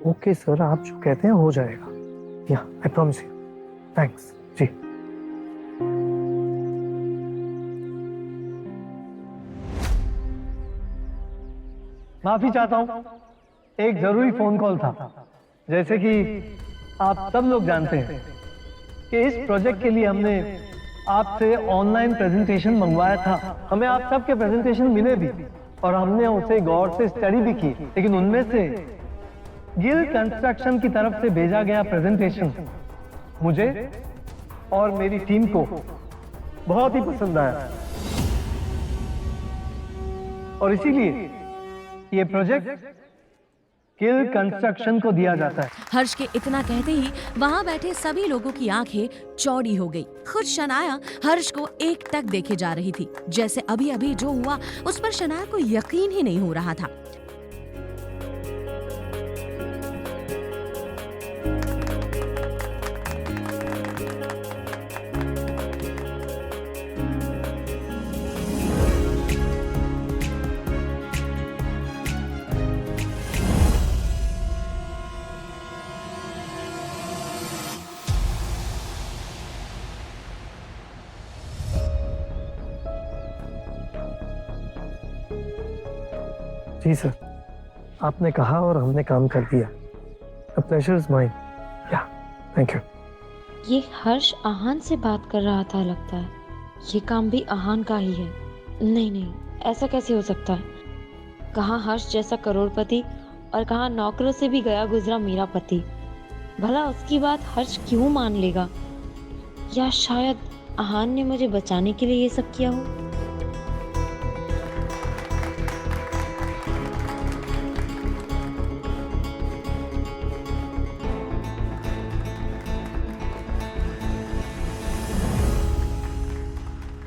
Okay sir, आप जो कहते हैं हो जाएगा। या आई प्रॉमिस यू। थैंक्स जी। माफी चाहता हूँ, एक जरूरी फोन कॉल था। जैसे कि आप सब लोग जानते हैं कि इस प्रोजेक्ट के लिए हमने आपसे ऑनलाइन प्रेजेंटेशन मंगवाया था। हमें आप सबके प्रेजेंटेशन मिले भी और हमने उसे गौर से स्टडी भी की, लेकिन उनमें से गिल कंस्ट्रक्शन की तरफ से भेजा गया प्रेजेंटेशन मुझे और मेरी टीम को बहुत ही पसंद आया और इसीलिए ये प्रोजेक्ट गिल कंस्ट्रक्शन को दिया जाता है। हर्ष के इतना कहते ही वहाँ बैठे सभी लोगों की आंखें चौड़ी हो गई। खुद शनाया हर्ष को एकटक देखे जा रही थी, जैसे अभी अभी जो हुआ उस पर शनाया को यकीन ही नहीं हो रहा था। जी सर, आपने कहा और हमने काम कर दिया। The pleasure is mine. Yeah, thank you. ये हर्ष आहान से बात कर रहा था लगता है। ये काम भी आहान का ही है। नहीं, ऐसा कैसे हो सकता है? कहाँ हर्ष जैसा करोड़पति और कहाँ नौकरों से भी गया गुजरा मेरा पति। भला उसकी बात हर्ष क्यों मान लेगा? या शायद आहान ने मुझे बचाने के लिए ये सब किया हो।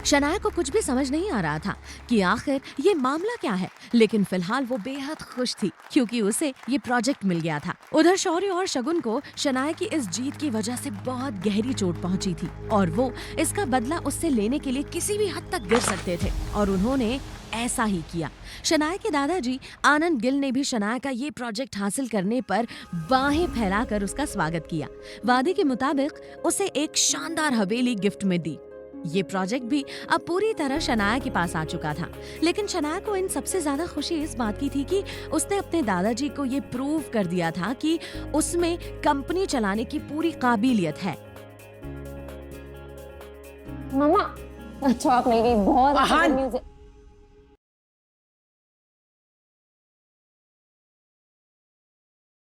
शनाया को कुछ भी समझ नहीं आ रहा था कि आखिर ये मामला क्या है, लेकिन फिलहाल वो बेहद खुश थी क्योंकि उसे ये प्रोजेक्ट मिल गया था। उधर शौर्य और शगुन को शनाया की इस जीत की वजह से बहुत गहरी चोट पहुंची थी और वो इसका बदला उससे लेने के लिए किसी भी हद तक गिर सकते थे और उन्होंने ऐसा ही किया। शनाया के दादाजी आनंद गिल ने भी शनाया का ये प्रोजेक्ट हासिल करने पर बाहें फैलाकर उसका स्वागत किया। वादे के मुताबिक उसे एक शानदार हवेली गिफ्ट में दी। ये प्रोजेक्ट भी अब पूरी तरह शनाया के पास आ चुका था, लेकिन शनाया को इन सबसे ज्यादा खुशी इस बात की थी कि उसने अपने दादाजी को ये प्रूव कर दिया था कि उसमें कंपनी चलाने की पूरी काबिलियत है। मामा, अच्छा आप मेरी बहुत आहान, न्यूज़ है।